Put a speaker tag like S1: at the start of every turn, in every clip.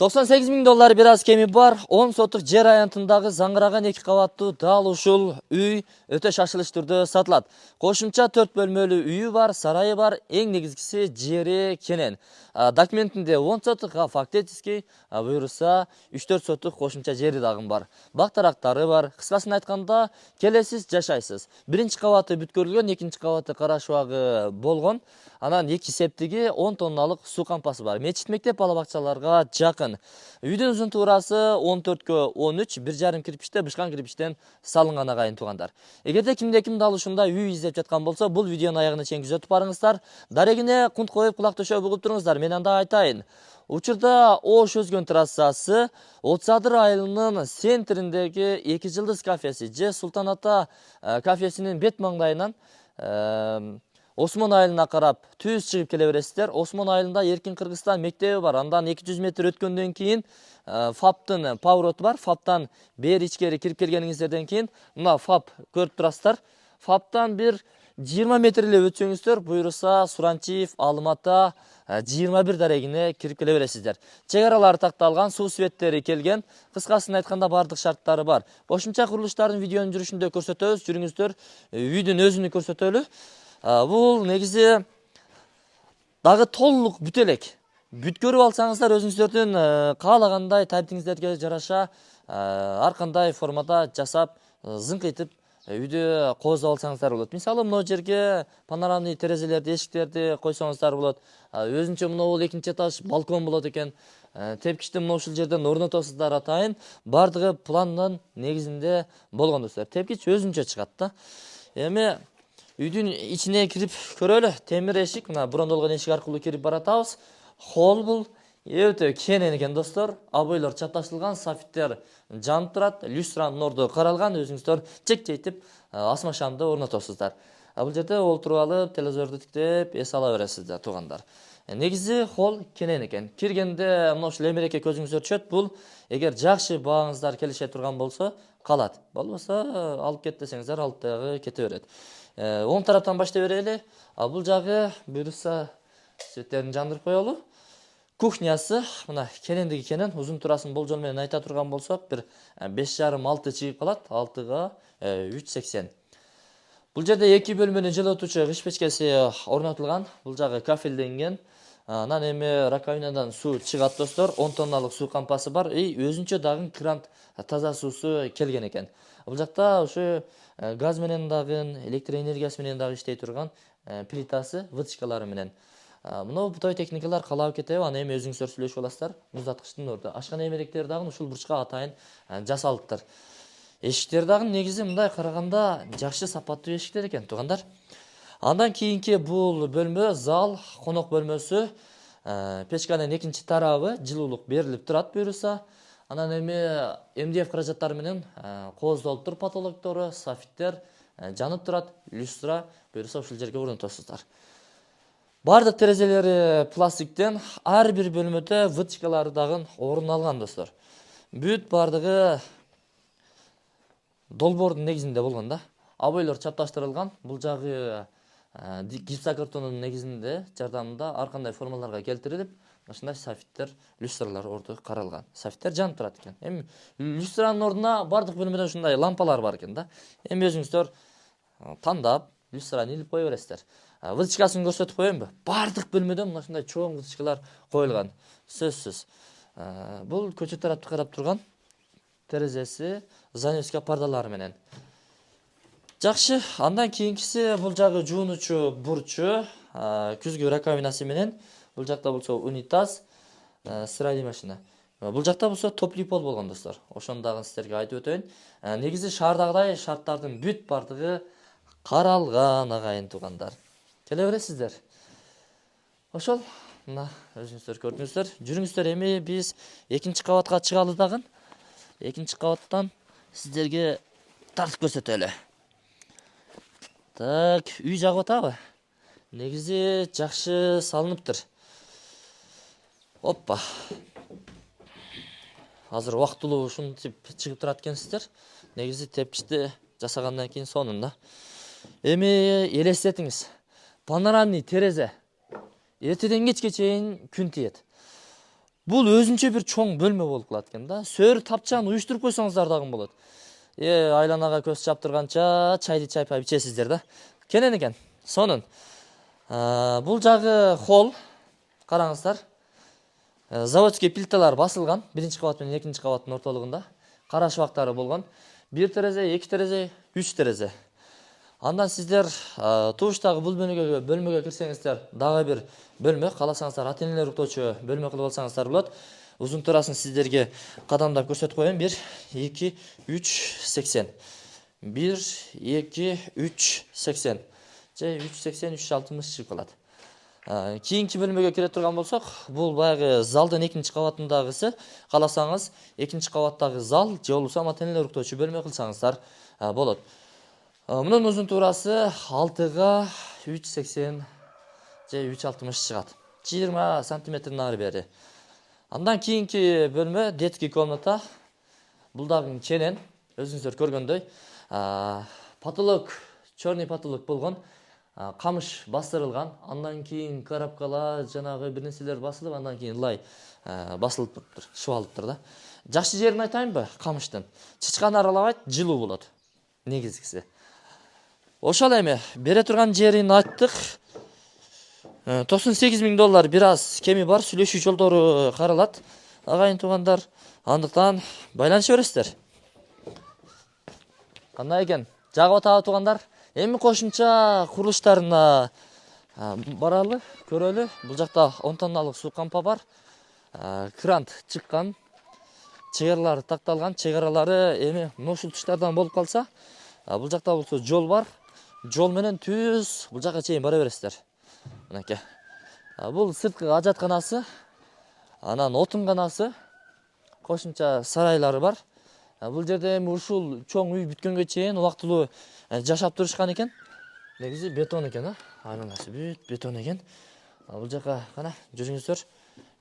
S1: $98.000 бир аз кеми бар 10 сотук жер аянтындагы заңгыраган 2 кабаттуу дал ушул үй өтө шашылыш түрдө сатылат. Кошумча 4 бөлмөлүү үйү бар, сарайы бар, эң негизгиси жери кенен. Документинде 10 сотук, фактически буюрса 3-4 сотук кошумча жери дагы бар. Бактарактары бар. Кыскасын айтканда, келесиз, жашайсыз. Биринчи кабаты бүткөрүлгөн, экинчи кабаты кара шубагы болгон. Анан 2 септиги 10 тонналык суу кампасы бар. Мечит, мектеп, бала бакчаларга жакын. Үйдүн узун туурасы 14-кө 13, 1,5 кирпичте, бышкан кирпичтен салынган агайын туугандар. Эгерде кимде-ким дал ушундай үй издеп жаткан болсо, бул видеонун аягына чейин күзөтүп барыңыздар. Дарегине кунт коюп, кулак төшөө бугуп туруңуздар. Мен анда айтайын. Учурда Ош Өзгөн трассасы, Отсадыр айылынын центриндеги 2 жылдыз кафеси же Султан Ата кафесинин бет маңдайынан Осмон айылына карап түз чыгып келе бересиздер. Осмон айылында Эркин Кыргызстан мектеби бар. Андан 200 метр өткөндөн кийин ФАПтын повороту бар. ФАПтан бери ичкери кирип келгениңиздерден кийин мына ФАП көрүп турасыздар. ФАПтан бир 20 метр эле өтсөңүздөр, буйруса Суранчиев, Алмата 21 дарегине кирип келе бересиздер. Чек аралары такталган, суу светтери келген. Кыскасын айтканда бардык шарттары бар. Кошумча курулуштардын видеонун жүрүшүндө көрсөтөбүз. Жүрүңүздөр, үйдүн өзүнү көрсөтөлү. Бул негизи дагы толук бүт элек. Бүткөрүп алсаңыздар өзүңүздөрдүн каалагандай табитиңиздерге жараша ар кандай формада жасап, зыңкыйтып үйдү кооздоп алсаңыздар болот. Мисалы, мына жерге панорамный терезелерди, эшиктерди койсоңуздар болот. Өзүнчө мына бул экинчи этаж балкон болот экен. Тепкичти мына ушул жерден орнотосуздар атайын. Бардыгы пландын негизинде болгон достор. Тепкич өзүнчө чыгат да. Эми үйдүн ичине кирип көрөлү. Темир эшик, мына брондолгон эшик аркылуу кирип баратабыз. Холл бул өтө кенен экен достор. Обойлор чапташылган, софиттер жанып турат, люстранын орду каралган. Өзүңүздөр чек-чейтип асма шамды орнотосуздар. Бул жерде олтуруп алып, телевизорду тиктеп, эс ала бересиздер туугандар. Негизи холл кенен экен. Киргенде мына ушул эмереке көзүңүздөр түшөт. Бул эгер жакшы бааңыздар келише турган болсо, калат. Болбосо алып кет десеңиздер, алып дагы кете берет. Оң тараптан баштай берели. Бул жагы буюрса светтерин жандырып коелу. Кухнясы мына кенендиги кенен, узун турасын болжол менен айта турган болсок, бир 5,5-6 чыгып калат. 6га 3,80. Бул жерде 2 бөлмөнү жылытуучу кыш печкеси орнотулган. Бул жагы кафелденген. Анан эми раковинадан суу чыгат достор. 10 тонналык суу кампасы бар. Өзүнчө дагы кран таза суусу келген экен. Бул жакта ушу газ менен дагы, электр энергиясы менен дагы иштей турган плитасы, вытычкалары менен. Мына бутай техникалар калап кетеби, аны эми өзүңүздөр сүйлөшүп аласыздар. Муздаткычтын орду. Ашкана эмеректер дагы ушул бурчка атайын жасалыптыр. Эшиктер дагы негизи мындай караганда жакшы сапаттуу эшиктер экен туугандар. Андан кийинки бул бөлмө зал, конок бөлмөсү. Печканын экинчи тарабы жылуулук берилип турат буюрса. Анан эми МДФ каражаттары менен кооздолуп тур потолоктору, софиттер жанып турат, люстра буюрса ушул жерге орнотосуздар. Бардык терезелери пластиктен, ар бир бөлмөдө вытычкалары дагы орун алган достор. Бүт бардыгы долбоордун негизинде болгон да. Обойлор чапташтырылган. Бул жагы гипсокартондун негизинде жардамында ар кандай формаларга келтирилип, ушундай софиттер, люстралар орду каралган. Софиттер жанып турат экен. Эми люстранын ордуна бардык бөлмөдө ушундай лампалар бар экен да. Эми өзүңүздөр тандап, люстраны илип кое бересиздер. Вытычкасын көрсөтүп коеюнбу? Бардык бөлмөдө мына ушундай чоң вытычкалар коюлган. Сөзсүз. Бул көчө тарапты карап турган терезеси, занавеска пардалары менен. Жакшы, андан кийинкиси бул жагы жуунучу бурчу, күзгү раковинасы менен. Бул жакта болсо унитаз, стиральный машина. Бул жакта болсо топли пол болгон достор. Ошону дагы сиздерге айтып өтөйүн. Негизи шаардагыдай шарттардын бүт бардыгы каралган агайын туугандар. Келе бересиздер. Ошол, мына өзүңүздөр көрдүңүздөр. Жүрүңүздөр, эми биз экинчи кабатка чыгалы дагы. Экинчи кабаттан сиздерге тартып көрсөтөлү. Так, үй жагып атабы? Негизи жакшы салыныптыр. Оппа. Азыр убактылуу ушинтип чыгып турат экенсиздер. Негизи тепкичти жасагандан кийин сонун да. Эми элестетиңиз. Панорамный терезе. Эртеден кечке чейин күн тиет. Бул өзүнчө бир чоң бөлмө болуп калат экен да. Сөр тапчаан уюштуруп койсоңуздар дагы болот. Айланага көз чаптырганча чайды чайпап ичесиздер да. Кенен экен. Сонун. Бул жагы холл. Караңыздар. Заводский плиталар басылган. Биринчи кабат менен экинчи кабаттын ортолугунда. Кара шыбактары болгон. 1 терезе, 2 терезе, 3 терезе. Андан сиздер тууштагы бул бөлмөгө кирсеңиздер, дагы бир бөлмө, кааласаңыздар ата-энелер уктоочу бөлмө кылып алсаңыздар болот. Узун турасын сиздерге кадамдап көрсөтүп коеюн. 1, 2, 3, 80. 1, 2, 3, 80. Же 3, 80, 3, 60 чыгып калат. Кийинки бөлмөгө кире турган болсок, бул баягы залдын экинчи кабатындагысы. Кааласаңыз, экинчи кабаттагы зал же болбосо ата-энелер уктоочу бөлмө кылсаңыздар болот. Мунун узун туурасы 6га 380 же 360 чыгат. 20 сантиметр нары бери. Андан кийинки бөлмө детский комната. Бул дагы ченен, өзүңүздөр көргөндөй, потолок, черный потолок болгон, камыш бастырылган. Андан кийин коробкалар, жанагы бир нерселер басылып, андан кийин лай басылып туруптур, шыбалыптыр да. Жакшы жерин айтайынбы? Камыштын. Чычкан аралабайт, жылуу болот. Негизгиси. Ошол эми бере турган жерин айттык. $98,000 бир аз кеми бар, сүйлөшүү жолдору каралат. Агайын туугандар, андыктан байланыша бересиздер. Кандай экен? Жагып атабы туугандар? Эми кошумча курулуштарына баралы, көрөлү. Бул жакта 10 тонналык суу кампа бар. Крант чыккан. Чыгаралары такталган. Чыгаралары эми ушул туштардан болуп калса, бул жакта болсо жол бар. Жол менен түз бул жака чейин бара бересиздер. Мынакей. Бул сырткы ажатканасы, анан отунганасы, кошумча сарайлары бар. Бул жерде эми ушул чоң үй бүткөнгө чейин убактылуу жашап турушкан экен. Негизи бетон экен, айланасы бүт бетон экен. Бул жака кана жүрүңүздөр.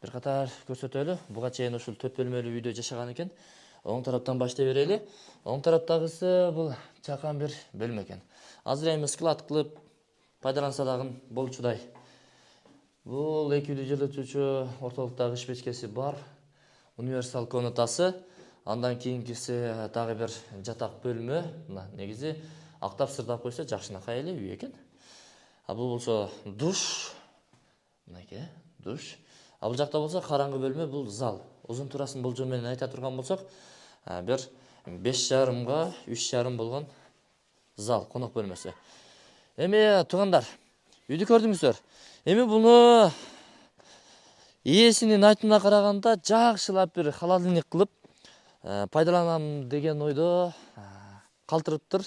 S1: Бир катар көрсөтөлү. Буга чейин ушул 4 бөлмөлүү үйдө жашаган экен. Оң тараптан баштай берели. Оң тараптагысы бул чакан бир бөлмө экен. Азыр эми склад кылып пайдаланса дагы болчудай. Бул 2 үйдү жылытуучу ортолуктагы иш печкеси бар. Универсал комнатасы. Андан кийинкиси дагы бир жатак бөлмө. Мына негизи актап сырдап койсо жакшынакай эле үй экен. Бул болсо душ. Мынакей, душ. Бул жакта болсо караңгы бөлмө, бул зал. Узун турасын болжол менен айта турган болсок, бир 5,5га 3,5 болгон зал, конок бөлмөсү. Эми туугандар, үйдү көрдүңүздөр. Эми буну ээсинин айтымына караганда жакшылап бир холодильник кылып пайдаланам деген ойдо калтырыптыр.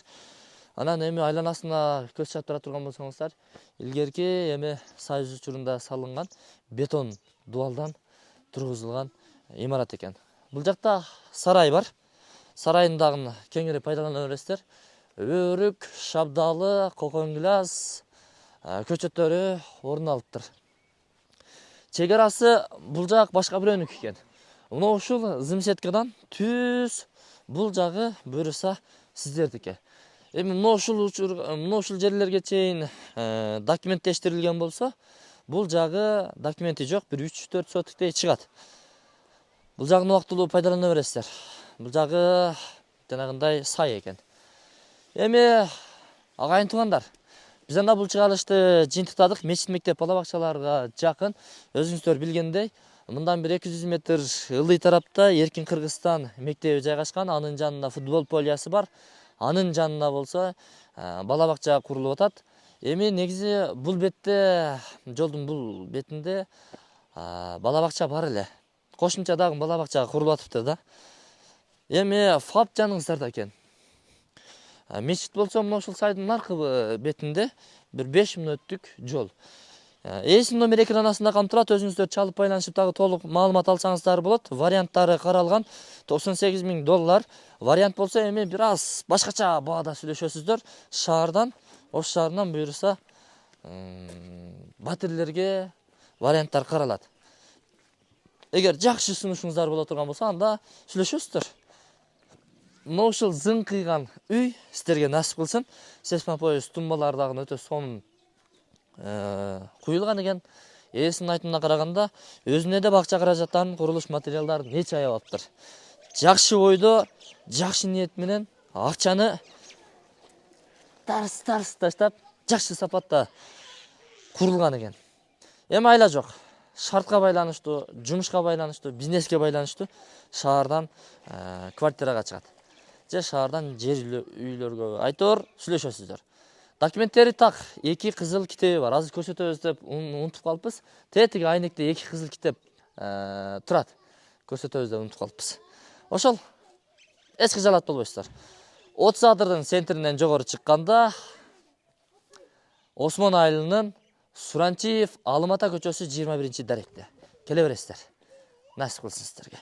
S1: Анан эми айланасына көз чаптыра турган болсоңуздар, илгерки эми Союз учурунда салынган бетон дубалдан тургузулган имарат экен. Бул жакта сарай бар. Сарайын дагы кеңири пайдалана бересиздер. Өрүк, шабдалы, кокоңглаз көчөттөрү орун алыптыр. Чегарасы бул жак башка бирөөнүкү экен. Мына ушул зымсеткадан түз бул жагы буюрса сиздердики. Эми мына ушул жерлерге чейин документтештирилген болсо, бул жагы документи жок, бир 3-4 сотиктей чыгат. Бул жагын убактылуу пайдалана бересиздер. Бул жагы жанагындай сай экен. Эми агайын туугандар, биз анда бул чыгарылышты жыйынтыктадык. Мечит, мектеп, бала бакчаларга жакын. Өзүңүздөр билгендей, мындан бир 200 метр ылдый тарапта Эркин Кыргызстан мектеби жайгашкан. Анын жанында футбол полясы бар. Анын жанына болсо бала бакча курулуп атат. Эми негизи бул бетте, жолдун бул бетинде бала бакча бар эле. Кошумча дагы бала бакча курулуп атыптыр да. Эми ФАП жаныңыздарда экен. Мечит болсо мына ушул сайдын аркы бетинде бир 5 мүнөттүк жол. Ээсинин номер экранасында камтылат. Өзүңүздөр чалып байланышып дагы толук маалымат алсаңыздар болот. Варианттары каралган. $98,000. Вариант болсо эми бир аз башкача баада сүйлөшөсүздөр. Шаардан, Ош шаарынан буюрса батирлерге варианттар каралат. Эгер жакшы сунушуңуздар боло турган болсо, анда сүйлөшөсүздөр. Мына ушул зыңкыйган үй сиздерге насип кылсын. Сеспа поезд тумбалары дагы өтө сонун куюлган экен. Ээсинин айтымына караганда, өзүнө да бакча каражаттарын, курулуш материалдарын нече аябаптыр. Жакшы ойдо, жакшы ниет менен акчаны тарс таштап, жакшы сапатта курулган экен. Эми айла жок. Шартка байланыштуу, жумушка байланыштуу, бизнеске байланыштуу шаардан квартирага чыгат. Же шаардан жер үйлөргө айтор сүйлөшөсүздөр. Документтери так, 2 кызыл китеби бар. Азыр көрсөтөбүз деп унутуп калыппыз. Тетиги айнекте 2 кызыл китеп турат. Көрсөтөбүз деп унутуп калыппыз. Ошол эч кыжалат болбойсуздар. 30 адырдын центринен жогору чыкканда Осмон айылынын Суранчиев Алым ата көчөсү 21-даректе. Келе бересиздер. Насип кылсын сиздерге.